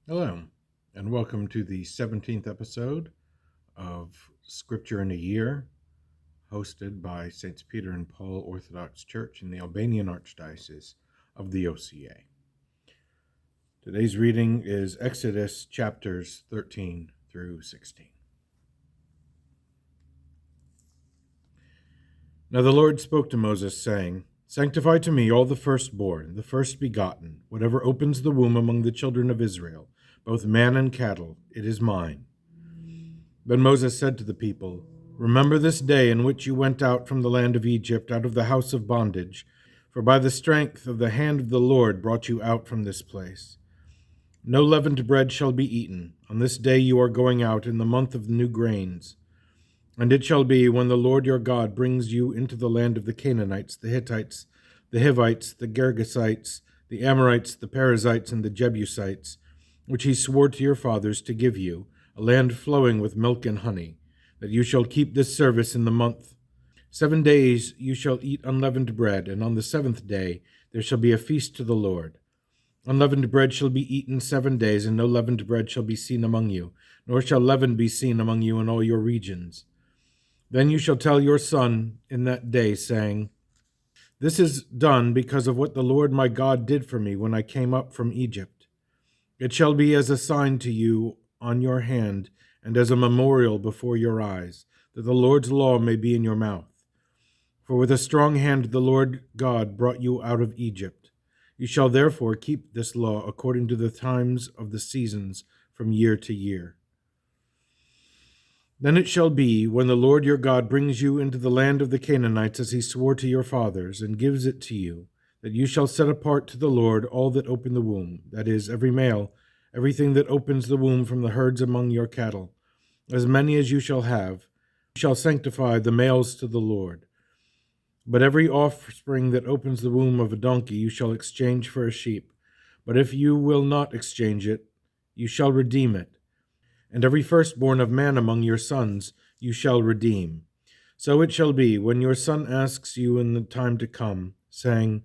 Hello, and welcome to the 17th episode of Scripture in a Year, hosted by Saints Peter and Paul Orthodox Church in the Albanian Archdiocese of the OCA. Today's reading is Exodus chapters 13 through 16. Now the Lord spoke to Moses, saying, Sanctify to me all the firstborn, the first begotten, whatever opens the womb among the children of Israel, both man and cattle, it is mine. Then Moses said to the people, Remember this day in which you went out from the land of Egypt, out of the house of bondage, for by the strength of the hand of the Lord brought you out from this place. No leavened bread shall be eaten. On this day you are going out in the month of the new grains. And it shall be, when the Lord your God brings you into the land of the Canaanites, the Hittites, the Hivites, the Girgashites, the Amorites, the Perizzites, and the Jebusites, which he swore to your fathers to give you, a land flowing with milk and honey, that you shall keep this service in the month. 7 days you shall eat unleavened bread, and on the seventh day there shall be a feast to the Lord. Unleavened bread shall be eaten 7 days, and no leavened bread shall be seen among you, nor shall leaven be seen among you in all your regions. Then you shall tell your son in that day, saying, This is done because of what the Lord my God did for me when I came up from Egypt. It shall be as a sign to you on your hand and as a memorial before your eyes, that the Lord's law may be in your mouth. For with a strong hand the Lord God brought you out of Egypt. You shall therefore keep this law according to the times of the seasons from year to year. Then it shall be, when the Lord your God brings you into the land of the Canaanites, as he swore to your fathers, and gives it to you, that you shall set apart to the Lord all that open the womb, that is, every male, everything that opens the womb from the herds among your cattle, as many as you shall have. You shall sanctify the males to the Lord. But every offspring that opens the womb of a donkey you shall exchange for a sheep. But if you will not exchange it, you shall redeem it. And every firstborn of man among your sons you shall redeem. So it shall be, when your son asks you in the time to come, saying,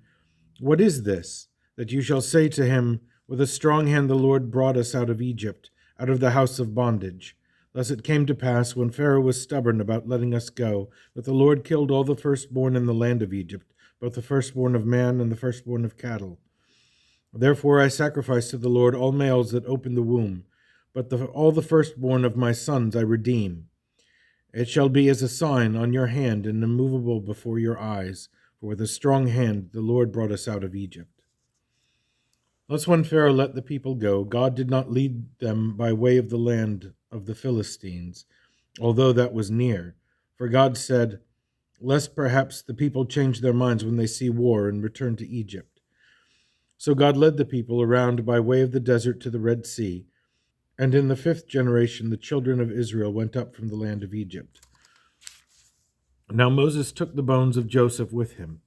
What is this? That you shall say to him, With a strong hand the Lord brought us out of Egypt, out of the house of bondage. Thus it came to pass, when Pharaoh was stubborn about letting us go, that the Lord killed all the firstborn in the land of Egypt, both the firstborn of man and the firstborn of cattle. Therefore I sacrifice to the Lord all males that open the womb, but all the firstborn of my sons I redeem. It shall be as a sign on your hand and immovable before your eyes, for with a strong hand the Lord brought us out of Egypt. Thus when Pharaoh let the people go, God did not lead them by way of the land of the Philistines, although that was near. For God said, Lest perhaps the people change their minds when they see war and return to Egypt. So God led the people around by way of the desert to the Red Sea, and in the 5th generation the children of Israel went up from the land of Egypt. Now Moses took the bones of Joseph with him,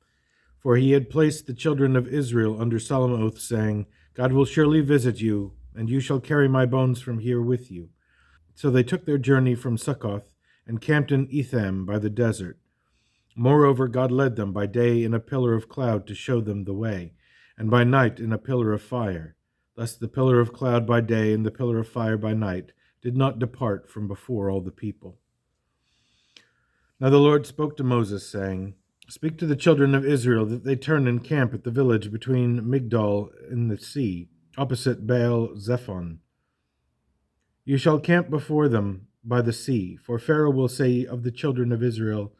for he had placed the children of Israel under solemn oath, saying, God will surely visit you, and you shall carry my bones from here with you. So they took their journey from Succoth and camped in Etham by the desert. Moreover, God led them by day in a pillar of cloud to show them the way, and by night in a pillar of fire. Thus the pillar of cloud by day and the pillar of fire by night did not depart from before all the people. Now the Lord spoke to Moses, saying, Speak to the children of Israel that they turn and camp at the village between Migdol and the sea, opposite Baal Zephon. You shall camp before them by the sea, for Pharaoh will say of the children of Israel,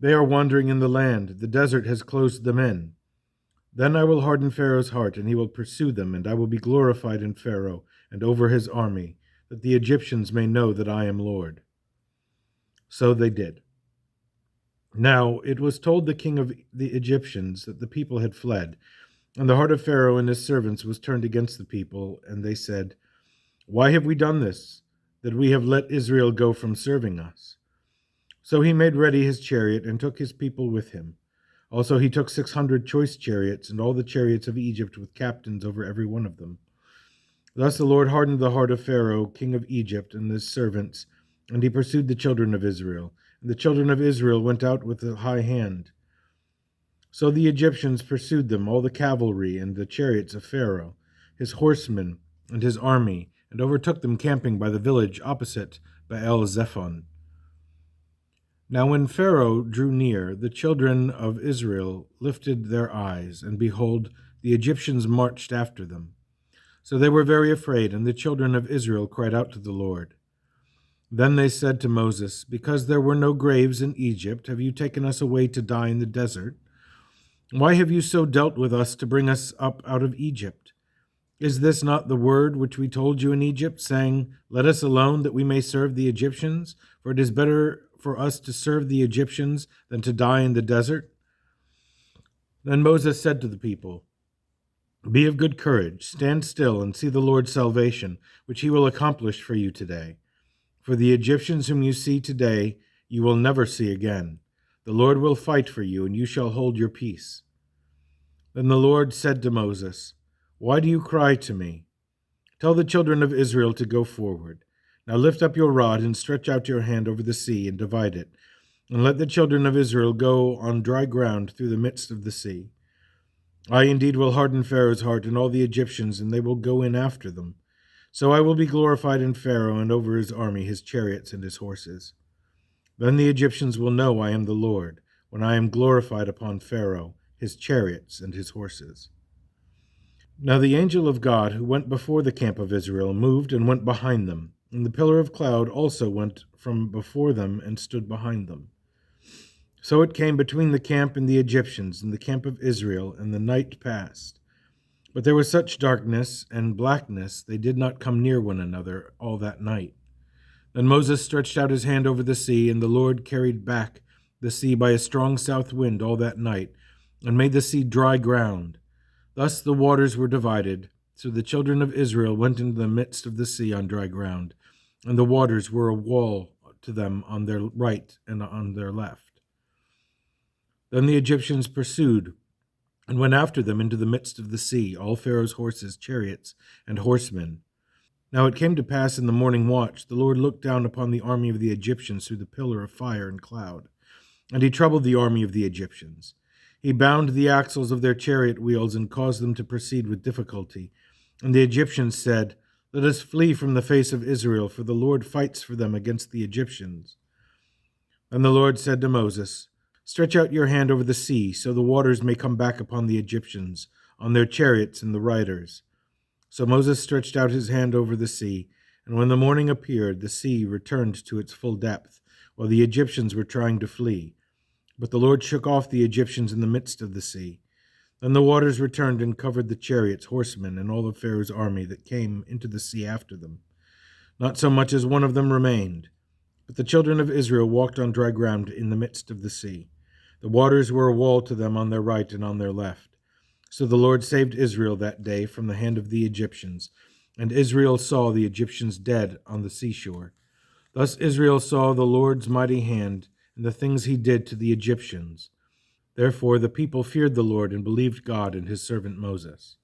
They are wandering in the land, the desert has closed them in. Then I will harden Pharaoh's heart, and he will pursue them, and I will be glorified in Pharaoh and over his army, that the Egyptians may know that I am Lord. So they did. Now it was told the king of the Egyptians that the people had fled, and the heart of Pharaoh and his servants was turned against the people, and they said, Why have we done this, that we have let Israel go from serving us? So he made ready his chariot and took his people with him. Also he took 600 choice chariots, and all the chariots of Egypt with captains over every one of them. Thus the Lord hardened the heart of Pharaoh, king of Egypt, and his servants, and he pursued the children of Israel. And the children of Israel went out with a high hand. So the Egyptians pursued them, all the cavalry and the chariots of Pharaoh, his horsemen, and his army, and overtook them camping by the village opposite Baal-zephon. Now when Pharaoh drew near, the children of Israel lifted their eyes, and behold, the Egyptians marched after them. So they were very afraid, and the children of Israel cried out to the Lord. Then they said to Moses, "Because there were no graves in Egypt, have you taken us away to die in the desert? Why have you so dealt with us to bring us up out of Egypt? Is this not the word which we told you in Egypt, saying, 'Let us alone, that we may serve the Egyptians? For it is better for us to serve the Egyptians than to die in the desert?'" Then Moses said to the people, "Be of good courage, stand still, and see the Lord's salvation, which he will accomplish for you today. For the Egyptians whom you see today, you will never see again. The Lord will fight for you, and you shall hold your peace." Then the Lord said to Moses, "Why do you cry to me? Tell the children of Israel to go forward. Now lift up your rod and stretch out your hand over the sea and divide it, and let the children of Israel go on dry ground through the midst of the sea. I indeed will harden Pharaoh's heart and all the Egyptians, and they will go in after them. So I will be glorified in Pharaoh and over his army, his chariots, and his horses. Then the Egyptians will know I am the Lord, when I am glorified upon Pharaoh, his chariots, and his horses." Now the angel of God, who went before the camp of Israel, moved and went behind them, and the pillar of cloud also went from before them and stood behind them. So it came between the camp and the Egyptians and the camp of Israel, and the night passed. But there was such darkness and blackness, they did not come near one another all that night. Then Moses stretched out his hand over the sea, and the Lord carried back the sea by a strong south wind all that night, and made the sea dry ground. Thus the waters were divided, so the children of Israel went into the midst of the sea on dry ground, and the waters were a wall to them on their right and on their left. Then the Egyptians pursued and went after them into the midst of the sea, all Pharaoh's horses, chariots, and horsemen. Now it came to pass in the morning watch, the Lord looked down upon the army of the Egyptians through the pillar of fire and cloud, and he troubled the army of the Egyptians. He bound the axles of their chariot wheels and caused them to proceed with difficulty. And the Egyptians said, "Let us flee from the face of Israel, for the Lord fights for them against the Egyptians." And the Lord said to Moses, "Stretch out your hand over the sea, so the waters may come back upon the Egyptians, on their chariots and the riders." So Moses stretched out his hand over the sea, and when the morning appeared, the sea returned to its full depth, while the Egyptians were trying to flee. But the Lord shook off the Egyptians in the midst of the sea. Then the waters returned and covered the chariots, horsemen, and all of Pharaoh's army that came into the sea after them. Not so much as one of them remained. But the children of Israel walked on dry ground in the midst of the sea. The waters were a wall to them on their right and on their left. So the Lord saved Israel that day from the hand of the Egyptians, and Israel saw the Egyptians dead on the seashore. Thus Israel saw the Lord's mighty hand and the things he did to the Egyptians. Therefore the people feared the Lord and believed God and his servant Moses.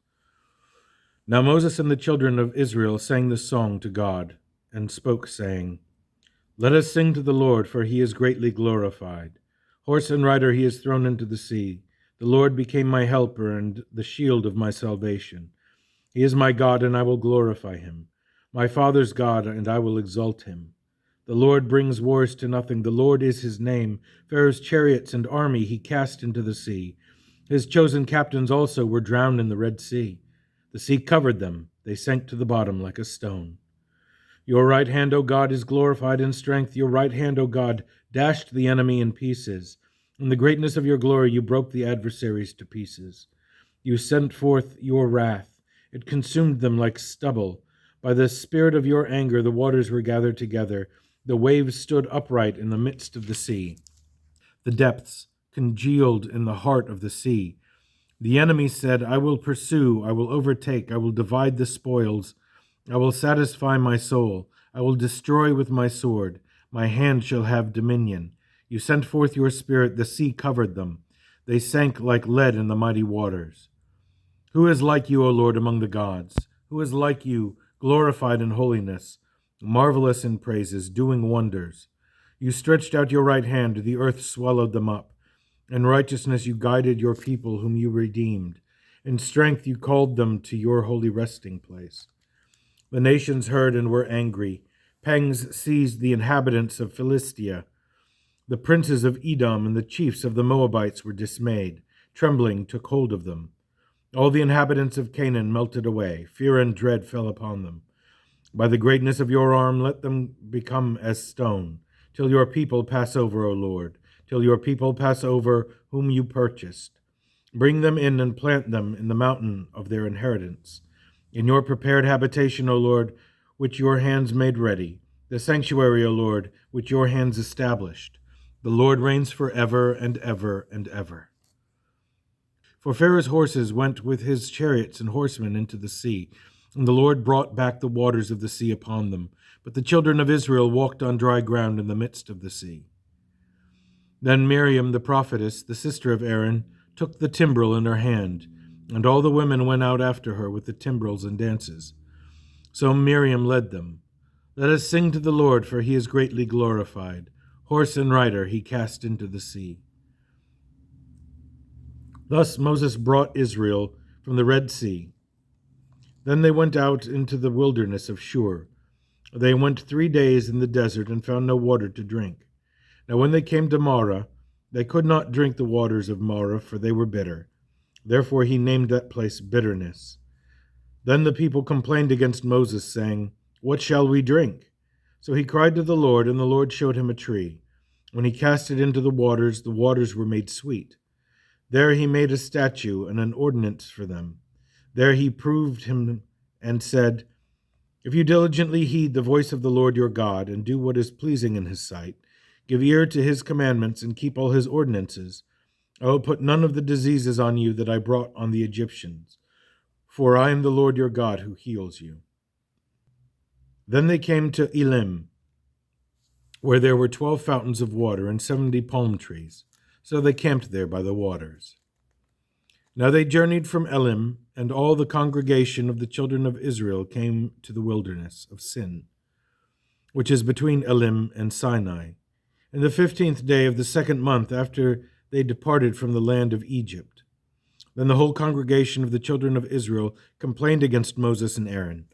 Now Moses and the children of Israel sang this song to God, and spoke, saying, "Let us sing to the Lord, for he is greatly glorified. Horse and rider he is thrown into the sea. The Lord became my helper and the shield of my salvation. He is my God, and I will glorify him, my father's God, and I will exalt him. The Lord brings wars to nothing. The Lord is his name. Pharaoh's chariots and army he cast into the sea. His chosen captains also were drowned in the Red Sea. The sea covered them. They sank to the bottom like a stone. Your right hand, O God, is glorified in strength. Your right hand, O God, dashed the enemy in pieces. In the greatness of your glory, you broke the adversaries to pieces. You sent forth your wrath. It consumed them like stubble. By the spirit of your anger, the waters were gathered together. The waves stood upright in the midst of the sea. The depths congealed in the heart of the sea. The enemy said, I will pursue, I will overtake, I will divide the spoils. I will satisfy my soul. I will destroy with my sword. My hand shall have dominion. You sent forth your spirit, the sea covered them. They sank like lead in the mighty waters. Who is like you, O Lord, among the gods? Who is like you, glorified in holiness, marvelous in praises, doing wonders? You stretched out your right hand, the earth swallowed them up. In righteousness you guided your people whom you redeemed. In strength you called them to your holy resting place. The nations heard and were angry. Pangs seized the inhabitants of Philistia. The princes of Edom and the chiefs of the Moabites were dismayed. Trembling took hold of them. All the inhabitants of Canaan melted away. Fear and dread fell upon them. By the greatness of your arm, let them become as stone, till your people pass over, O Lord, till your people pass over whom you purchased. Bring them in and plant them in the mountain of their inheritance, in your prepared habitation, O Lord, which your hands made ready, the sanctuary, O Lord, which your hands established. The Lord reigns forever and ever and ever. For Pharaoh's horses went with his chariots and horsemen into the sea, and the Lord brought back the waters of the sea upon them. But the children of Israel walked on dry ground in the midst of the sea. Then Miriam the prophetess, the sister of Aaron, took the timbrel in her hand, and all the women went out after her with the timbrels and dances. So Miriam led them. Let us sing to the Lord, for he is greatly glorified. Horse and rider he cast into the sea. Thus Moses brought Israel from the Red Sea. Then they went out into the wilderness of Shur. They went 3 days in the desert and found no water to drink. Now when they came to Marah, they could not drink the waters of Marah, for they were bitter. Therefore he named that place Bitterness. Then the people complained against Moses, saying, What shall we drink? So he cried to the Lord, and the Lord showed him a tree. When he cast it into the waters were made sweet. There he made a statue and an ordinance for them. There he proved him and said, If you diligently heed the voice of the Lord your God, and do what is pleasing in his sight, give ear to his commandments, and keep all his ordinances, I will put none of the diseases on you that I brought on the Egyptians, for I am the Lord your God who heals you. Then they came to Elim, where there were 12 fountains of water and 70 palm trees. So they camped there by the waters. Now they journeyed from Elim, and all the congregation of the children of Israel came to the wilderness of Sin, which is between Elim and Sinai, in the 15th day of the 2nd month after they departed from the land of Egypt. Then the whole congregation of the children of Israel complained against Moses and Aaron.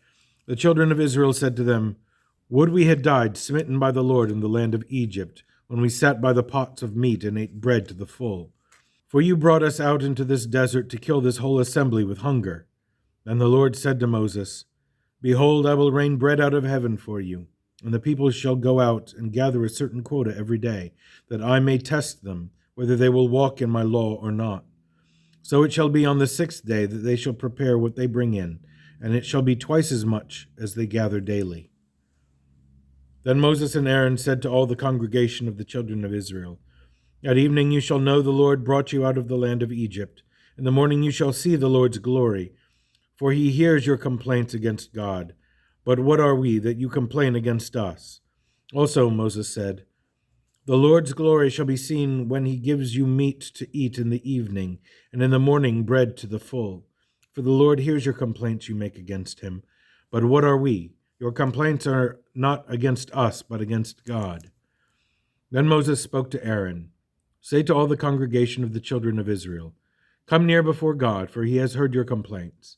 The children of Israel said to them, Would we had died smitten by the Lord in the land of Egypt, when we sat by the pots of meat and ate bread to the full. For you brought us out into this desert to kill this whole assembly with hunger. Then the Lord said to Moses, Behold, I will rain bread out of heaven for you, and the people shall go out and gather a certain quota every day, that I may test them, whether they will walk in my law or not. So it shall be on the 6th day that they shall prepare what they bring in, and it shall be twice as much as they gather daily. Then Moses and Aaron said to all the congregation of the children of Israel, At evening you shall know the Lord brought you out of the land of Egypt. In the morning you shall see the Lord's glory, for he hears your complaints against God. But what are we that you complain against us? Also Moses said, The Lord's glory shall be seen when he gives you meat to eat in the evening, and in the morning bread to the full. For the Lord hears your complaints you make against him. But what are we? Your complaints are not against us, but against God. Then Moses spoke to Aaron, Say to all the congregation of the children of Israel, Come near before God, for he has heard your complaints.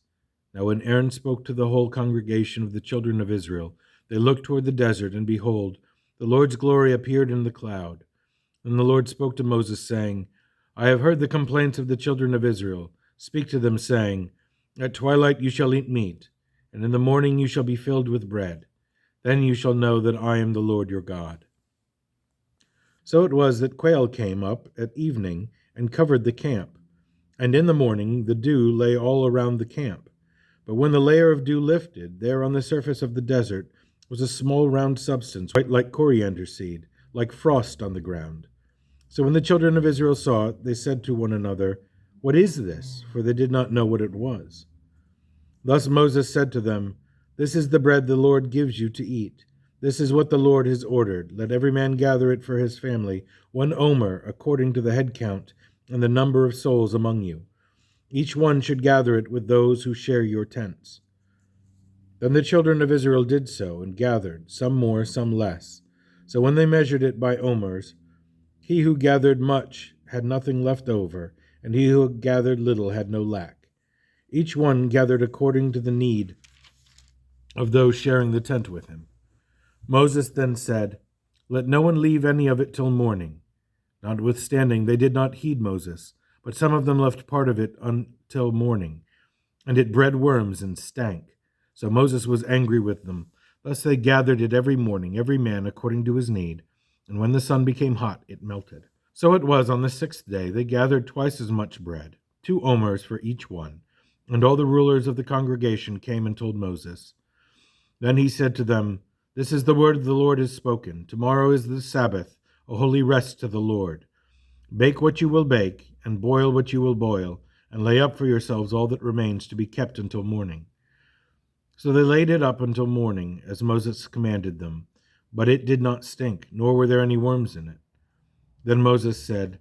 Now when Aaron spoke to the whole congregation of the children of Israel, they looked toward the desert, and behold, the Lord's glory appeared in the cloud. Then the Lord spoke to Moses, saying, I have heard the complaints of the children of Israel. Speak to them, saying, At twilight you shall eat meat, and in the morning you shall be filled with bread. Then you shall know that I am the Lord your God. So it was that quail came up at evening and covered the camp, and in the morning the dew lay all around the camp. But when the layer of dew lifted, there on the surface of the desert was a small round substance, white like coriander seed, like frost on the ground. So when the children of Israel saw it, they said to one another, What is this? For they did not know what it was. Thus Moses said to them, This is the bread the Lord gives you to eat. This is what the Lord has ordered. Let every man gather it for his family, 1 omer, according to the head count, and the number of souls among you. Each one should gather it with those who share your tents. Then the children of Israel did so, and gathered, some more, some less. So when they measured it by omers, he who gathered much had nothing left over, and he who gathered little had no lack. Each one gathered according to the need of those sharing the tent with him. Moses then said, "Let no one leave any of it till morning." Notwithstanding, they did not heed Moses, but some of them left part of it until morning, and it bred worms and stank. So Moses was angry with them. Thus they gathered it every morning, every man according to his need, and when the sun became hot, it melted. So it was on the 6th day they gathered twice as much bread, 2 omers for each one, and all the rulers of the congregation came and told Moses. Then he said to them, "This is the word the Lord has spoken. Tomorrow is the Sabbath, a holy rest to the Lord. Bake what you will bake, and boil what you will boil, and lay up for yourselves all that remains to be kept until morning." So they laid it up until morning, as Moses commanded them. But it did not stink, nor were there any worms in it. Then Moses said,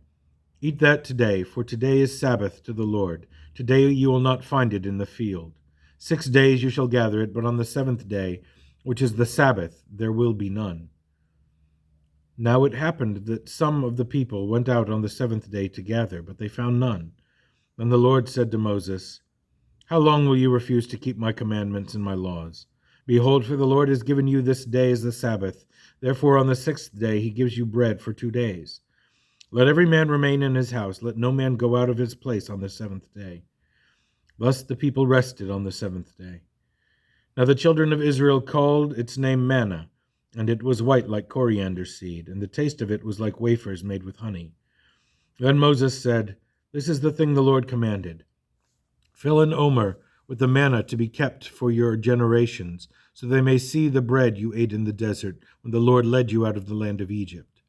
"Eat that today, for today is Sabbath to the Lord. Today you will not find it in the field. 6 days you shall gather it, but on the 7th day, which is the Sabbath, there will be none." Now it happened that some of the people went out on the 7th day to gather, but they found none. Then the Lord said to Moses, "How long will you refuse to keep my commandments and my laws? Behold, for the Lord has given you this day as the Sabbath. Therefore on the 6th day he gives you bread for 2 days. Let every man remain in his house. Let no man go out of his place on the 7th day." Thus the people rested on the 7th day. Now the children of Israel called its name manna, and it was white like coriander seed, and the taste of it was like wafers made with honey. Then Moses said, "This is the thing the Lord commanded. Fill an omer with the manna to be kept for your generations, so they may see the bread you ate in the desert when the Lord led you out of the land of Egypt."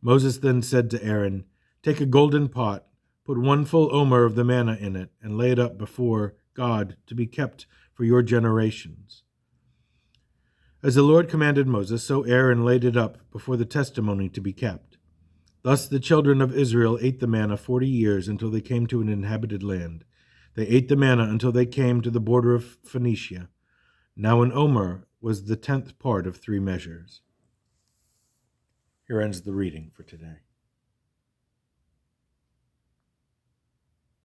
Moses then said to Aaron, "Take a golden pot, put 1 full omer of the manna in it, and lay it up before God to be kept for your generations." As the Lord commanded Moses, so Aaron laid it up before the testimony to be kept. Thus the children of Israel ate the manna 40 years until they came to an inhabited land. They ate the manna until they came to the border of Phoenicia. Now an omer was the 10th part of 3 measures. Here ends the reading for today.